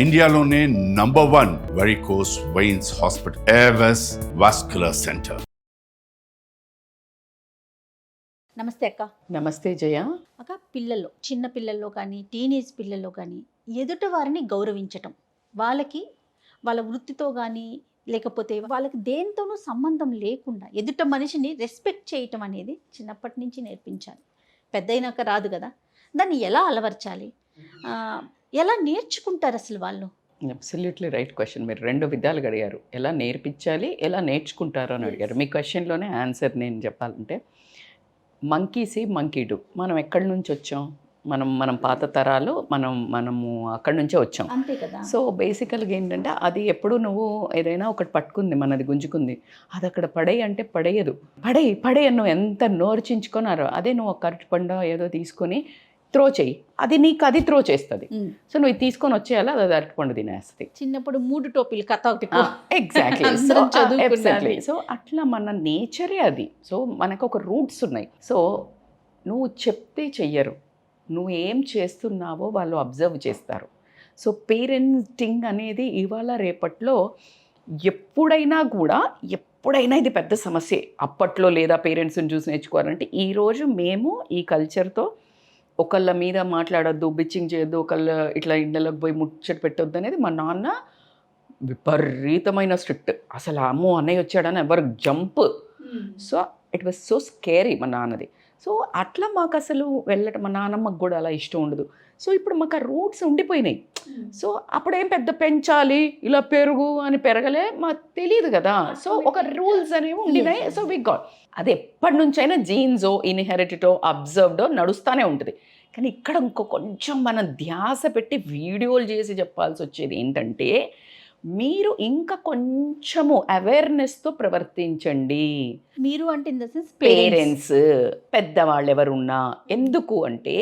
ఇండియాలోనే #1 varicose veins hospital Avis vascular centre. నమస్తే అక్క. నమస్తే జయ. అక్క, పిల్లల్లో, చిన్న పిల్లల్లో కానీ టీనేజ్ పిల్లల్లో కానీ ఎదుటి వారిని గౌరవించటం, వాళ్ళకి వాళ్ళ వృత్తితో కానీ లేకపోతే వాళ్ళకి దేంతోనూ సంబంధం లేకుండా ఎదుట మనిషిని రెస్పెక్ట్ చేయటం అనేది చిన్నప్పటి నుంచి నేర్పించాలి. పెద్ద అయినాక రాదు కదా. దాన్ని ఎలా అలవర్చాలి, ఎలా నేర్చుకుంటారు అసలు వాళ్ళు? Absolutely right question. మీరు రెండు విధాలుగా అడిగారు, ఎలా నేర్పించాలి, ఎలా నేర్చుకుంటారు అని అడిగారు. మీ క్వశ్చన్లోనే ఆన్సర్ నేను చెప్పాలంటే, మంకీసి మంకీడు. మనం ఎక్కడి నుంచి వచ్చాం? మనం పాత తరాలు, మనము అక్కడి నుంచే వచ్చాం. అంతే కదా. సో బేసికల్గా ఏంటంటే, అది ఎప్పుడు నువ్వు ఏదైనా ఒకటి పట్టుకుంది, మనది గుంజుకుంది, అది అక్కడ పడేయి అంటే పడేయదు. పడే నువ్వు ఎంత నోర్చించుకున్నారో, అదే నువ్వు ఒక అరటి పండు ఏదో తీసుకొని త్రో చేయి, అది నీకు అది త్రో చేస్తుంది. సో నువ్వు తీసుకొని వచ్చేయాలి, అది అరటిపండు తినేస్తుంది. చిన్నప్పుడు 3 టోపీలు కథ ఒకటి. ఎగ్జాక్ట్లీ. సో అట్లా మన నేచరే అది. సో మనకు ఒక రూట్స్ ఉన్నాయి. సో నువ్వు చెప్తే చెయ్యరు, నువ్వు ఏం చేస్తున్నావో వాళ్ళు అబ్జర్వ్ చేస్తారు. సో పేరెంటింగ్ అనేది ఇవాళ రేపట్లో ఎప్పుడైనా ఇది పెద్ద సమస్య. అప్పట్లో లేదా పేరెంట్స్ని చూసి నేర్చుకోవాలంటే, ఈరోజు మేము ఈ కల్చర్తో ఒకళ్ళ మీద మాట్లాడొద్దు, బిచ్చింగ్ చేయొద్దు, ఒకళ్ళ ఇట్లా ఇళ్ళలోకి పోయి ముచ్చట పెట్టొద్దు అనేది మా నాన్న విపరీతమైన స్ట్రిక్ట్. అసలు అమ్మో అన్నయ్య వచ్చాడని ఎవరు jump. So it was so scary మా నాన్నది. సో అట్లా మాకు అసలు వెళ్ళటం, మా నాన్నమ్మకు కూడా అలా ఇష్టం ఉండదు. సో ఇప్పుడు మాకు ఆ రూట్స్ ఉండిపోయినాయి. సో అప్పుడేం పెద్ద పెంచాలి, ఇలా పెరుగు అని పెరగలే, మాకు తెలియదు కదా. సో ఒక రూల్స్ అనేవి ఉండినాయి. సో వి గాట్ అది ఎప్పటి నుంచైనా జీన్సో ఇన్హెరిటో అబ్జర్వ్డో నడుస్తూనే ఉంటుంది. కానీ ఇక్కడ కొంచెం మనం ధ్యాస పెట్టి వీడియోలు చేసి చెప్పాల్సి వచ్చేది ఏంటంటే, మీరు ఇంకా కొంచెము అవేర్నెస్తో ప్రవర్తించండి. మీరు అంటే ఇన్ ద సెన్స్ పేరెంట్స్, పెద్దవాళ్ళు ఎవరున్నా. ఎందుకు అంటే,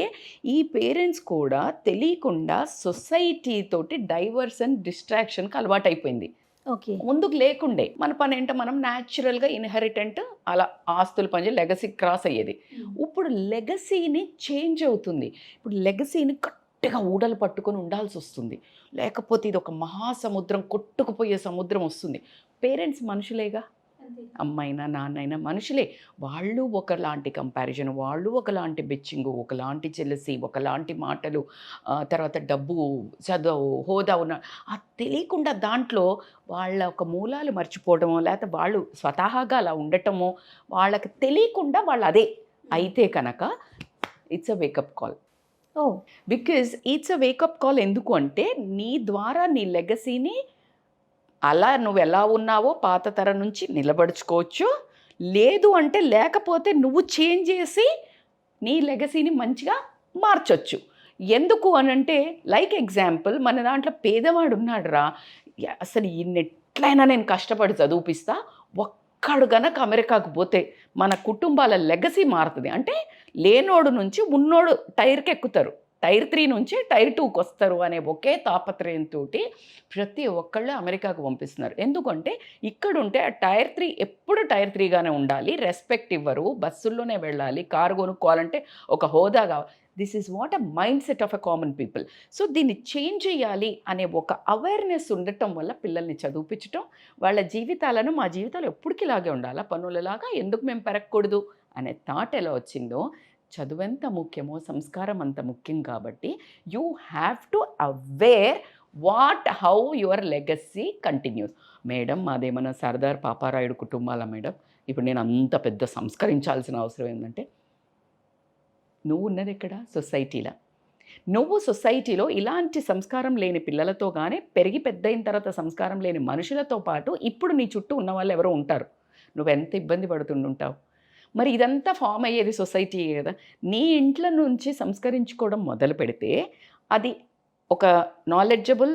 ఈ పేరెంట్స్ కూడా తెలియకుండా సొసైటీ తోటి డైవర్షన్ డిస్ట్రాక్షన్కి అలవాటైపోయింది. ఓకే, ముందుకు లేకుండే మన పని ఏంటో, మనం న్యాచురల్గా ఇన్హెరిటెంట్ అలా ఆస్తులు పని లెగసీ క్రాస్ అయ్యేది. ఇప్పుడు లెగసీని చేంజ్ అవుతుంది. ఇప్పుడు లెగసీని గట్టిగా ఊడలు పట్టుకొని ఉండాల్సి వస్తుంది, లేకపోతే ఇది ఒక మహాసముద్రం, కొట్టుకుపోయే సముద్రం వస్తుంది. పేరెంట్స్ మనుషులేగా, అమ్మైనా నాన్నైనా మనుషులే. వాళ్ళు ఒకలాంటి కంపారిజన్, వాళ్ళు ఒకలాంటి బిచ్చింగు, ఒకలాంటి చెలసి, ఒకలాంటి మాటలు, తర్వాత డబ్బు, చదువు, హోదా ఉన్న అది తెలియకుండా దాంట్లో వాళ్ళ ఒక మూలాలు మర్చిపోవడమో, లేకపోతే వాళ్ళు స్వతహాగా అలా ఉండటమో, వాళ్ళకి తెలియకుండా వాళ్ళు అదే అయితే కనుక it's a wake up call. Because it's a wake up call. ఎందుకు అంటే, నీ ద్వారా నీ లెగసీని అలా నువ్వు ఎలా ఉన్నావో పాత తరం నుంచి నిలబడుచుకోవచ్చు. లేదు అంటే, లేకపోతే నువ్వు చేంజ్ చేసి నీ లెగసీని మంచిగా మార్చొచ్చు. ఎందుకు అని అంటే, లైక్ ఎగ్జాంపుల్, మన దాంట్లో పేదవాడు ఉన్నాడు రా, అసలు ఎట్లయినా నేను కష్టపడి చదివిపిస్తా, ఒక్కడు గనక అమెరికాకు పోతే మన కుటుంబాల లెగసీ మారుతుంది. అంటే లేనోడు నుంచి ఉన్నోడు టైర్కి ఎక్కుతారు, టైర్ 3 నుంచి టైర్ 2కి వస్తారు అనే ఒకే తాపత్రయంతో ప్రతి ఒక్కళ్ళు అమెరికాకు పంపిస్తున్నారు. ఎందుకంటే ఇక్కడుంటే ఆ టైర్ 3 ఎప్పుడు టైర్ 3గానే ఉండాలి, రెస్పెక్ట్ ఇవ్వరు, బస్సుల్లోనే వెళ్ళాలి, కారు కొనుక్కోవాలంటే ఒక హోదా కావాలి. This is what a mind set of a common people. So దీన్ని చేంజ్ చేయాలి అనే ఒక అవేర్నెస్ ఉండటం వల్ల పిల్లల్ని చదివించటం, వాళ్ళ జీవితాలను, మా జీవితాలు ఎప్పటికీ ఇలాగే ఉండాలా, పనులలాగా ఎందుకు మేము పెరగకూడదు అనే థాట్ ఎలా వచ్చిందో, చదువు ఎంత ముఖ్యమో సంస్కారం అంత ముఖ్యం. కాబట్టి you have to aware how your legacy continues. Madam, మాదేమన్నా సర్దార్ పాపారాయుడు కుటుంబాల మేడం, ఇప్పుడు నేను అంత పెద్ద సంస్కరించాల్సిన అవసరం ఏంటంటే, నువ్వు ఉన్నది ఎక్కడ? సొసైటీలో. నువ్వు సొసైటీలో ఇలాంటి సంస్కారం లేని పిల్లలతో కానీ, పెరిగి పెద్ద అయిన తర్వాత సంస్కారం లేని మనుషులతో పాటు ఇప్పుడు నీ చుట్టూ ఉన్న వాళ్ళు ఎవరో ఉంటారు. నువ్వెంత ఇబ్బంది పడుతుంటావు. మరి ఇదంతా ఫామ్ అయ్యేది సొసైటీ కదా. నీ ఇంట్లో నుంచి సంస్కరించుకోవడం మొదలు పెడితే, అది ఒక నాలెడ్జబుల్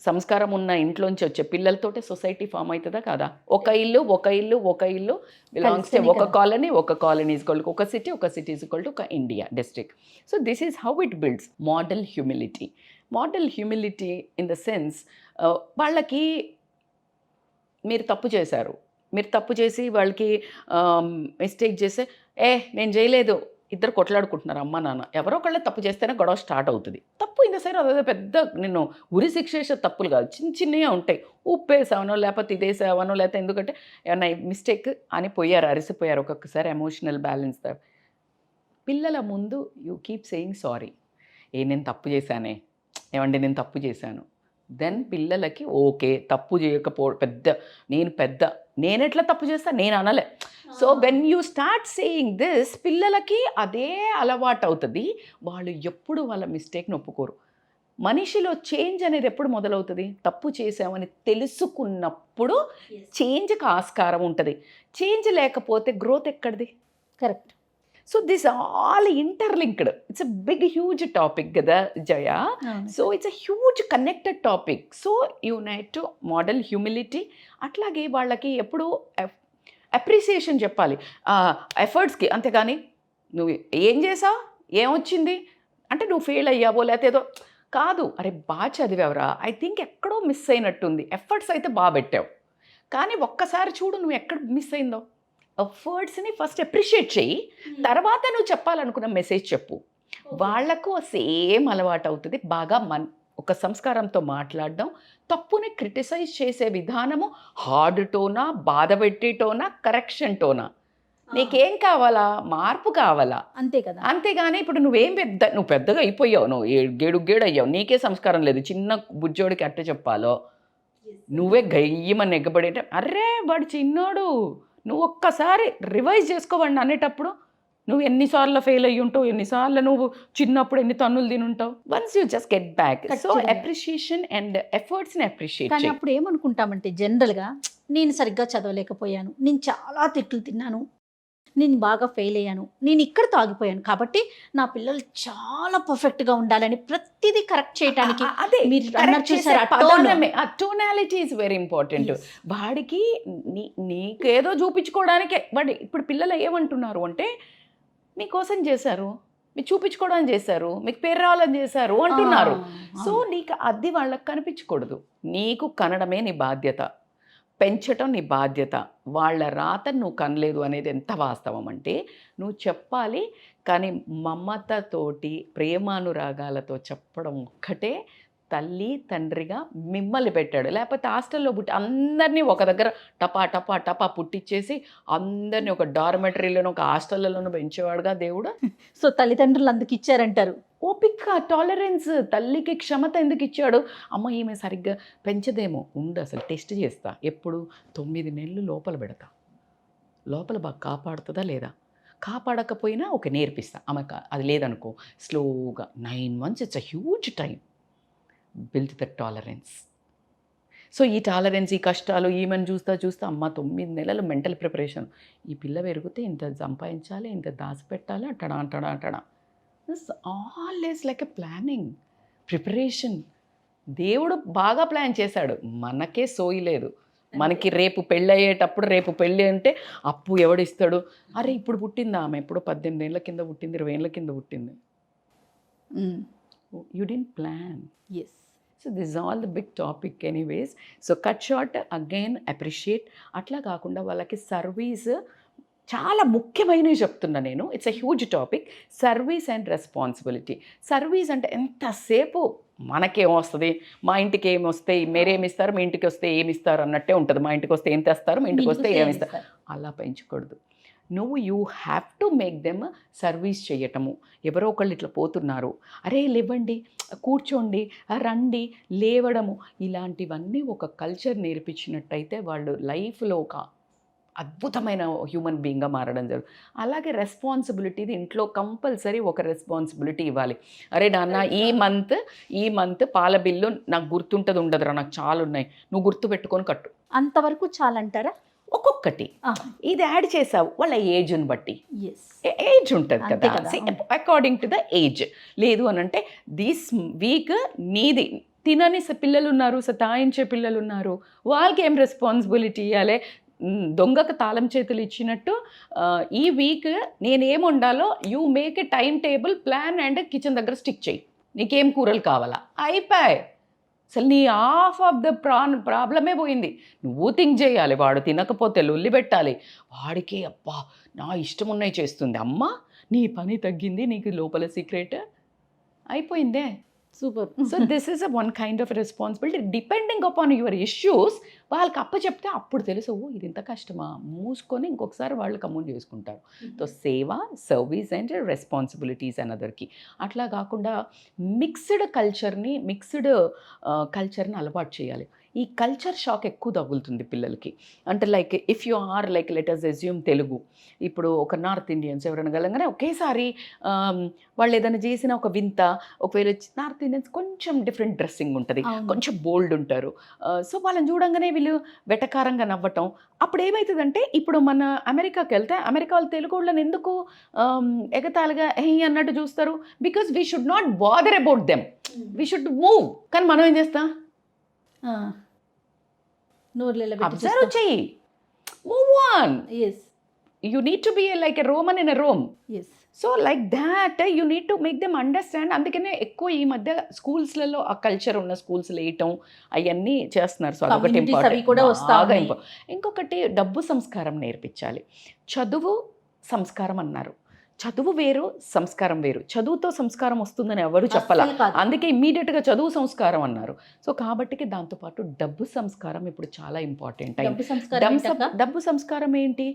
సంస్కారం ఉన్న ఇంట్లోంచి వచ్చే పిల్లలతోటే సొసైటీ ఫామ్ అవుతుందా కాదా? ఒక ఇల్లు బిలాంగ్స్ టు ఒక కాలనీ ఈజ్ ఈక్వల్ టు ఒక సిటీ ఈజ్ ఈక్వల్ టు ఒక India district. So this is how it builds model humility in the sense, వాళ్ళకి మీరు తప్పు చేసి వాళ్ళకి మిస్టేక్ చేస్తే, నేను చేయలేదు, ఇద్దరు కొట్లాడుకుంటున్నారు అమ్మ నాన్న, ఎవరో ఒకళ్ళే తప్పు చేస్తేనే గొడవ స్టార్ట్ అవుతుంది. తప్పు ఇంత సరే అదే పెద్ద నిన్ను ఉరి శిక్ష చేసే తప్పులు కాదు, చిన్న చిన్నగా ఉంటాయి. ఉప్పు వేసావనో లేకపోతే ఇది వేసావనో లేకపోతే ఎందుకంటే ఏమన్నా మిస్టేక్ అని పోయారు, అరిసిపోయారు ఒక్కొక్కసారి ఎమోషనల్ బ్యాలెన్స్. పిల్లల ముందు యూ కీప్ సేయింగ్ సారీ, నేను తప్పు చేశానే, ఏమండి నేను తప్పు చేశాను. దెన్ పిల్లలకి ఓకే తప్పు నేను ఎట్లా తప్పు చేస్తాను నేను అనలే. So when you start saying this, పిల్లలకి అదే అలవాటు అవుతుంది. వాళ్ళు ఎప్పుడు వాళ్ళ మిస్టేక్ని ఒప్పుకోరు. మనిషిలో చేంజ్ అనేది ఎప్పుడు మొదలవుతుంది? తప్పు చేసామని తెలుసుకున్నప్పుడు చేంజ్కి ఆస్కారం ఉంటుంది. చేంజ్ లేకపోతే గ్రోత్ ఎక్కడిది? Correct. So this all interlinked. It's a big huge topic కదా Jaya. So it's a huge connected topic. So you night to model humility. అట్లాగే వాళ్ళకి ఎప్పుడు అప్రిసియేషన్ చెప్పాలి ఎఫర్ట్స్కి. అంతేగాని నువ్వు ఏం చేసావు, ఏమొచ్చింది అంటే నువ్వు ఫెయిల్ అయ్యావో లేకపోతే ఏదో కాదు. అరే బాగా చదివావురా, ఐ థింక్ ఎక్కడో మిస్ అయినట్టుంది. ఎఫర్ట్స్ అయితే బాగా పెట్టావు, కానీ ఒక్కసారి చూడు నువ్వు ఎక్కడ మిస్ అయిందో. ఎఫర్ట్స్ని ఫస్ట్ అప్రిషియేట్ చెయ్యి, తర్వాత నువ్వు చెప్పాలనుకున్న మెసేజ్ చెప్పు. వాళ్లకు సేమ్ అలవాటు అవుతుంది. బాగా ఒక సంస్కారంతో మాట్లాడడం, తప్పుని క్రిటిసైజ్ చేసే విధానము హార్డ్ టోనా, బాధ పెట్టే టోనా, కరెక్షన్ టోనా. నీకేం కావాలా? మార్పు కావాలా, అంతే కదా. అంతేగాని ఇప్పుడు నువ్వు పెద్దగా అయిపోయావు, నువ్వు గేడు అయ్యావు, నీకే సంస్కారం లేదు, చిన్న బుజ్జోడికి అట్ట చెప్పాలో నువ్వే గయ్యమని ఎగ్గబడి అంటే అర్రే వాడు చిన్నోడు, నువ్వు ఒక్కసారి రివైజ్ చేసుకోవండి అనేటప్పుడు నువ్వు ఎన్నిసార్లు ఫెయిల్ అయ్యి ఉంటావు, ఎన్నిసార్లు నువ్వు చిన్నప్పుడు ఎన్ని తన్నులు తినుంటావు. Once you just get back. So appreciation and ఎఫర్ట్స్ని అప్రిషియేట్. కానీ అప్పుడు ఏమనుకుంటామంటే జనరల్గా నేను సరిగ్గా చదవలేకపోయాను, నేను చాలా తిట్లు తిన్నాను, నేను బాగా ఫెయిల్ అయ్యాను, నేను ఇక్కడ ఆగిపోయాను కాబట్టి నా పిల్లలు చాలా పర్ఫెక్ట్గా ఉండాలని ప్రతిదీ కరెక్ట్ చేయడానికి అదే మీరు టోనాలిటీ ఈజ్ వెరీ ఇంపార్టెంట్. వాడికి నీకేదో చూపించుకోవడానికే వాడి ఇప్పుడు పిల్లలు ఏమంటున్నారు అంటే మీకోసం చేశారు, మీకు చూపించుకోవడానికి చేశారు, మీకు పేరు రావాలని చేశారు అంటున్నారు. సో నీకు అది వాళ్ళకి కనిపించకూడదు. నీకు కనడమే నీ బాధ్యత, పెంచటం నీ బాధ్యత. వాళ్ళ రాత నువ్వు కనలేదు అనేది ఎంత వాస్తవం అంటే నువ్వు చెప్పాలి. కానీ మమతతోటి ప్రేమానురాగాలతో చెప్పడం ఒక్కటే తల్లి తండ్రిగా మిమ్మల్ని పెట్టాడు. లేకపోతే హాస్టల్లో పుట్టి అందరినీ ఒక దగ్గర టపా పుట్టించేసి అందరినీ ఒక డార్మెటరీలోనూ ఒక హాస్టల్లోనూ పెంచేవాడుగా దేవుడు. సో తల్లిదండ్రులు అందుకు ఇచ్చారంటారు ఓపిక, టాలరెన్స్. తల్లికి క్షమత ఎందుకు ఇచ్చాడు? అమ్మ ఈమె సరిగ్గా పెంచదేమో, ఉండు అసలు టెస్ట్ చేస్తా, ఎప్పుడు 9 నెలలు లోపల పెడతా, లోపల బాగా కాపాడుతుందా లేదా, కాపాడకపోయినా ఒక నేర్పిస్తా. ఆమె అది లేదనుకో స్లోగా 9 months, it's a huge time. Build the tolerance. So ఈ టాలరెన్స్, ఈ కష్టాలు ఈమెను చూస్తా అమ్మ 9 నెలలు మెంటల్ ప్రిపరేషన్. ఈ పిల్ల పెరిగితే ఇంత సంపాదించాలి, ఇంత దాచిపెట్టాలి, అంటడా. This all is like a planning, preparation. దేవుడు బాగా ప్లాన్ చేశాడు, మనకే సోయి లేదు. మనకి రేపు పెళ్ళి అయ్యేటప్పుడు, రేపు పెళ్ళి అంటే అప్పు ఎవడిస్తాడు? అరే ఇప్పుడు పుట్టిందా ఆమె, ఎప్పుడో 18 ఏళ్ళ కింద పుట్టింది, 20 ఏళ్ళ కింద పుట్టింది. You didn't plan. Yes. So this is all the big topic anyways. So cut short, again appreciate. అట్లా కాకుండా వాళ్ళకి సర్వీస్ చాలా ముఖ్యమైనవి చెప్తున్నా నేను. It's a huge topic, service and responsibility. Service అంటే ఎంతసేపు మనకేం వస్తుంది, మా ఇంటికి ఏమి వస్తాయి, మీరేమిస్తారు, మీ ఇంటికి వస్తే ఏమిస్తారు అన్నట్టే ఉంటుంది. మా ఇంటికి వస్తే ఏం తెస్తారు, మీ ఇంటికి వస్తే ఏమిస్తారు, అలా పెంచకూడదు. నువ్వు you have to make them service చేయటము. ఎవరో ఒకళ్ళు ఇట్లా పోతున్నారు, అరే లేవండి, కూర్చోండి, రండి, లేవడము, ఇలాంటివన్నీ ఒక కల్చర్ నేర్పించినట్టయితే వాళ్ళు లైఫ్లో ఒక అద్భుతమైన హ్యూమన్ బీయింగ్గా మారడం జరుగుతుంది. అలాగే రెస్పాన్సిబిలిటీది ఇంట్లో కంపల్సరీ ఒక రెస్పాన్సిబిలిటీ ఇవ్వాలి. అరే నాన్న ఈ మంత్ పాల బిల్లు నాకు గుర్తుంటుంది ఉండదురా, నాకు చాలా ఉన్నాయి, నువ్వు గుర్తు పెట్టుకొని కట్టు. అంతవరకు చాలంటారా? ఒక్కొక్కటి ఇది యాడ్ చేసావు వాళ్ళ ఏజ్ని బట్టి. ఏజ్ ఉంటుంది కదా, అకార్డింగ్ టు ద ఏజ్. లేదు అని అంటే దిస్ వీక్ నీది తినని పిల్లలు ఉన్నారు, సతాయించే పిల్లలు ఉన్నారు, వాళ్ళకి ఏం రెస్పాన్సిబిలిటీ ఇవ్వాలి? దొంగకు తాళం చేతులు ఇచ్చినట్టు ఈ వీక్ నేనేం వండాలో you make a time table, plan and kitchen దగ్గర స్టిక్ చేయి. నీకేం కూరలు కావాలా, అయిపోయాయి. అసలు నీ హాఫ్ ఆఫ్ ద ప్రాబ్లమే పోయింది. నువ్వు థింక్ చేయాలి, వాడు తినకపోతే లొల్లి పెట్టాలి, వాడికి అబ్బా నా ఇష్టం ఉన్నాయి చేస్తుంది, అమ్మ నీ పని తగ్గింది, నీకు లోపల సీక్రెట్ అయిపోయిందే. Super. So this is a one kind of responsibility depending upon your issues. వాళ్ళకి అప్పచెప్తే అప్పుడు తెలుసు, ఓ ఇది ఇంత కష్టమా, మూసుకొని ఇంకొకసారి వాళ్ళు కమ్యూన్ చేసుకుంటారు. సో సేవ, సర్వీస్ అండ్ రెస్పాన్సిబిలిటీస్ అనదర్కి. అట్లా కాకుండా మిక్స్డ్ కల్చర్ని అలవాటు చేయాలి. ఈ కల్చర్ షాక్ ఎక్కువ తగులుతుంది పిల్లలకి. అంటే like if you are like let us assume Telugu, ఇప్పుడు ఒక నార్త్ ఇండియన్స్ ఎవరైనా కలగానే ఒకేసారి వాళ్ళు ఏదైనా చేసిన ఒక వింత, ఒకవేళ నార్త్ ఇండియన్స్ కొంచెం డిఫరెంట్ డ్రెస్సింగ్ ఉంటుంది, కొంచెం బోల్డ్ ఉంటారు. సో వాళ్ళని చూడంగానే వీళ్ళు వెటకారంగా నవ్వటం. అప్పుడు ఏమవుతుందంటే, ఇప్పుడు మన అమెరికాకి వెళ్తే అమెరికా వాళ్ళు తెలుగు వాళ్ళని ఎందుకు ఎగతాళిగా అన్నట్టు చూస్తారు? Because we should not bother about them, we should move. కానీ మనం ఏం చేస్తాం? అబ్జర్వ్ చెయ్యి, move on. You need to be like a Roman in a Rome. Yes. So like that you need to make them understand. అందుకనే ఎక్కువ ఈ మధ్య స్కూల్స్లలో ఆ కల్చర్ ఉన్న స్కూల్స్ వేయటం అవన్నీ చేస్తున్నారు. సో అదొకటి ఇంపార్టెంట్. ఇంకొకటి డబ్బు సంస్కారం నేర్పించాలి. చదువు సంస్కారం అన్నారు, చదువు వేరు సంస్కారం వేరు. చదువుతో సంస్కారం వస్తుందని ఎవరు చెప్పాల, అందుకే ఇమ్మీడియట్గా చదువు సంస్కారం అన్నారు. సో కాబట్టి దాంతోపాటు డబ్బు సంస్కారం ఇప్పుడు చాలా ఇంపార్టెంట్ అయింది. డబ్బు సంస్కారం ఏంటి?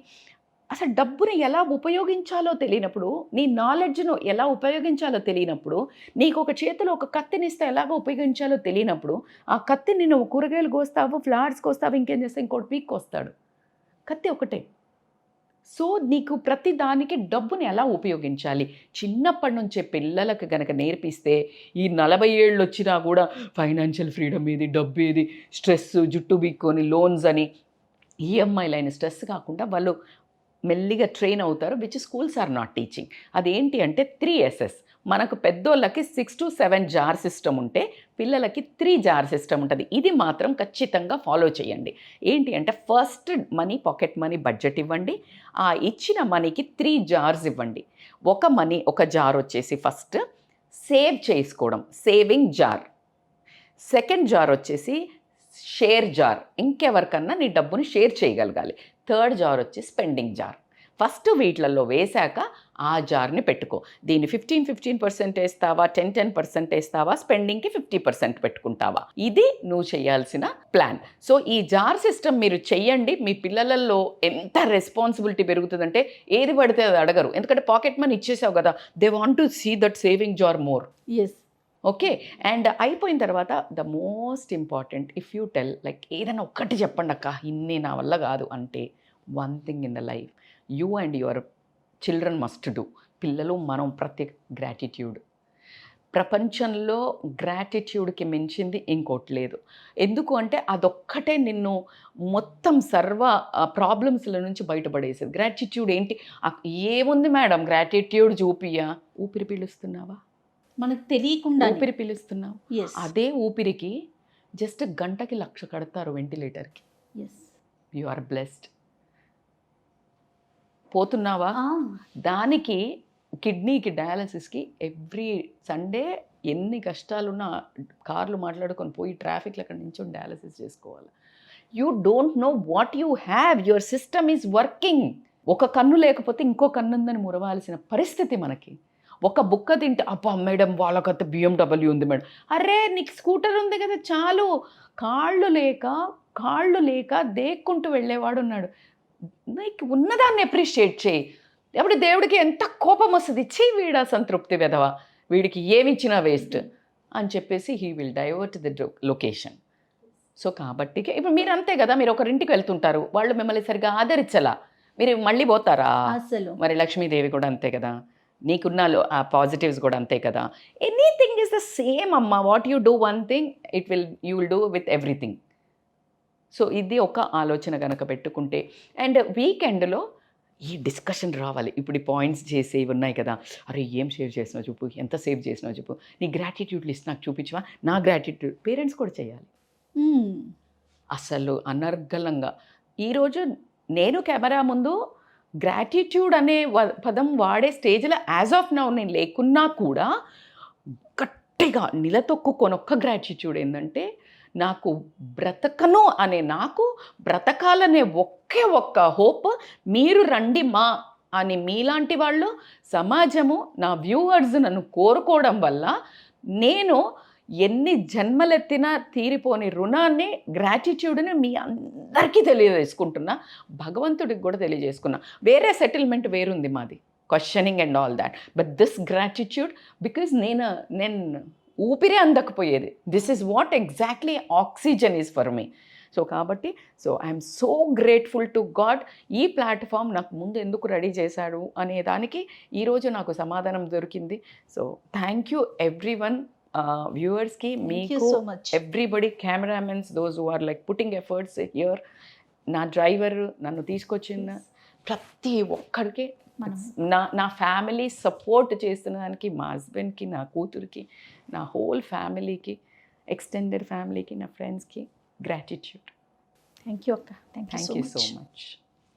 అసలు డబ్బుని ఎలా ఉపయోగించాలో తెలియనప్పుడు, నీ నాలెడ్జ్ను ఎలా ఉపయోగించాలో తెలియనప్పుడు, నీకు ఒక చేతిలో ఒక కత్తినిస్తే ఎలాగో ఉపయోగించాలో తెలియనప్పుడు, ఆ కత్తిని నువ్వు కూరగాయలు కోస్తావు, ఫ్లవర్స్ కోస్తావు, ఇంకేం చేస్తావు, ఇంకోటి పీక్ కోస్తాడు. కత్తి ఒకటే. సో నీకు ప్రతి దానికి డబ్బుని ఎలా ఉపయోగించాలి చిన్నప్పటి నుంచే పిల్లలకు కనుక నేర్పిస్తే, ఈ 40 ఏళ్ళు వచ్చినా కూడా ఫైనాన్షియల్ ఫ్రీడమ్ ఏది, డబ్బు ఏది, స్ట్రెస్, జుట్టు బిక్కొని లోన్స్ అని ఈఎంఐలు అయిన స్ట్రెస్ కాకుండా వాళ్ళు మెల్లిగా ట్రైన్ అవుతారు. Which schools are not teaching. అదేంటి అంటే 3SS. మనకు పెద్దోళ్ళకి 6 to 7 జార్ సిస్టమ్ ఉంటే పిల్లలకి 3 జార్ సిస్టమ్ ఉంటుంది. ఇది మాత్రం ఖచ్చితంగా ఫాలో చేయండి. ఏంటి అంటే first money, pocket money, budget ఇవ్వండి. ఆ ఇచ్చిన మనీకి 3 జార్స్ ఇవ్వండి. ఒక జార్ వచ్చేసి ఫస్ట్ సేవ్ చేసుకోవడం, సేవింగ్ జార్. సెకండ్ జార్ వచ్చేసి షేర్ జార్, ఇంకెవరికన్నా నీ డబ్బుని షేర్ చేయగలగాలి. థర్డ్ జార్ వచ్చి స్పెండింగ్ జార్. ఫస్ట్ వీటిలలో వేశాక ఆ జార్ని పెట్టుకో. దీన్ని 15% వేస్తావా, 10% వేస్తావా, స్పెండింగ్కి 50% పెట్టుకుంటావా, ఇది నువ్వు చేయాల్సిన ప్లాన్. సో ఈ జార్ సిస్టమ్ మీరు చెయ్యండి. మీ పిల్లలలో ఎంత రెస్పాన్సిబిలిటీ పెరుగుతుందంటే ఏది పడితే అది అడగరు. ఎందుకంటే పాకెట్ మనీ ఇచ్చేసావు కదా, they want to see that saving jar more. Yes. Okay. And అయిపోయిన తర్వాత the most important, if you tell like ఏదైనా ఒక్కటి చెప్పండి అక్క, ఇన్ని నా వల్ల కాదు అంటే, one thing in the life you and your children must do. పిల్లలు మనం ప్రతి గ్రాటిట్యూడ్. ప్రపంచంలో గ్రాటిట్యూడ్కి మించింది ఇంకోటి లేదు. ఎందుకు అంటే అదొక్కటే నిన్ను మొత్తం సర్వ ప్రాబ్లమ్స్ల నుంచి బయటపడేసేది. గ్రాటిట్యూడ్ ఏంటి? ఏముంది మేడం గ్రాటిట్యూడ్ చూపియా? ఊపిరి పీలుస్తున్నావా? మనకు తెలియకుండా ఊపిరి పీలుస్తున్నావు. అదే ఊపిరికి జస్ట్ గంటకి 1,00,000 కడతారు వెంటిలేటర్కి. You are blessed. పోతున్నావా? దానికి కిడ్నీకి డయాలసిస్కి ఎవ్రీ సండే ఎన్ని కష్టాలున్నా కార్లు మాట్లాడుకొని పోయి ట్రాఫిక్లో అక్కడ నుంచి డయాలసిస్ చేసుకోవాలి. You don't know what you have. Your system is working. ఒక కన్ను లేకపోతే ఇంకో కన్ను ఉందని మురవాల్సిన పరిస్థితి మనకి. ఒక బుక్క తింటే అబ్బా మేడం వాళ్ళకంత BMW ఉంది మేడం. అరే నీకు స్కూటర్ ఉంది కదా చాలు. కాళ్ళు లేక దేక్కుంటూ వెళ్ళేవాడు ఉన్నాడు. నీకు ఉన్నదాన్ని అప్రిషియేట్ చేయి. ఎప్పుడు దేవుడికి ఎంత కోపం వస్తుంది, వీడా సంతృప్తి వెధవ, వీడికి ఏమిచ్చినా వేస్ట్ అని చెప్పేసి he will divert the location. So కాబట్టి ఇప్పుడు మీరు అంతే కదా, మీరు ఒకరింటికి వెళ్తుంటారు, వాళ్ళు మిమ్మల్ని సరిగ్గా ఆదరించలా, మీరు మళ్ళీ పోతారా? అసలు మరి లక్ష్మీదేవి కూడా అంతే కదా, నీకున్న ఆ పాజిటివ్స్ కూడా అంతే కదా. ఎనీథింగ్ ఈజ్ ద సేమ్ అమ్మ. What you do one thing you will do with everything. So ఇది ఒక ఆలోచన కనుక పెట్టుకుంటే, అండ్ వీకెండ్లో ఈ డిస్కషన్ రావాలి. ఇప్పుడు ఈ పాయింట్స్ చేసేవి ఉన్నాయి కదా, అరే ఏం సేవ్ చేసినావు చూపు, ఎంత సేవ్ చేసినావు చూపు, నీ గ్రాటిట్యూడ్ లిస్ట్ నాకు చూపించవా, నా గ్రాటిట్యూడ్. పేరెంట్స్ కూడా చేయాలి. అసలు అనర్గళంగా. ఈరోజు నేను కెమెరా ముందు గ్రాటిట్యూడ్ అనే పదం వాడే స్టేజ్లో యాజ్ ఆఫ్ నౌ నేను లేకున్నా కూడా గట్టిగా నిలతొక్కుకొని ఒక్క గ్రాటిట్యూడ్ ఏంటంటే, నాకు బ్రతకను అనే, నాకు బ్రతకాలనే ఒక్క హోప్, మీరు రండి మా అని మీలాంటి వాళ్ళు, సమాజము, నా వ్యూవర్స్ నన్ను కోరుకోవడం వల్ల నేను ఎన్ని జన్మలెత్తినా తీరిపోని రుణాన్ని, గ్రాటిట్యూడ్ని మీ అందరికీ తెలియజేసుకుంటున్నా, భగవంతుడికి కూడా తెలియజేసుకున్నా. వేరే సెటిల్మెంట్ వేరుంది మాది, questioning and all that, but this gratitude because నేను ఊపిరే అందకపోయేది. This is what exactly oxygen is for me. So కాబట్టి I'm so grateful to god. ఈ ప్లాట్ఫామ్ నాకు ముందు ఎందుకు రెడీ చేశాడు అనే దానికి ఈరోజు నాకు సమాధానం దొరికింది. So thank you every one, వ్యూవర్స్కి, మీకు, so much. Everybody, cameramens, those who are like putting efforts here, నా డ్రైవర్, నన్ను తీసుకొచ్చిన ప్రతి ఒక్కరికి, నా ఫ్యామిలీ సపోర్ట్ చేస్తున్న దానికి, మా హస్బెండ్కి, నా కూతురికి, నా హోల్ ఫ్యామిలీకి, ఎక్స్టెండెడ్ ఫ్యామిలీకి, నా ఫ్రెండ్స్కి గ్రాటిట్యూడ్. థ్యాంక్ యూ అక్క. Thank you thank so you so much. Much.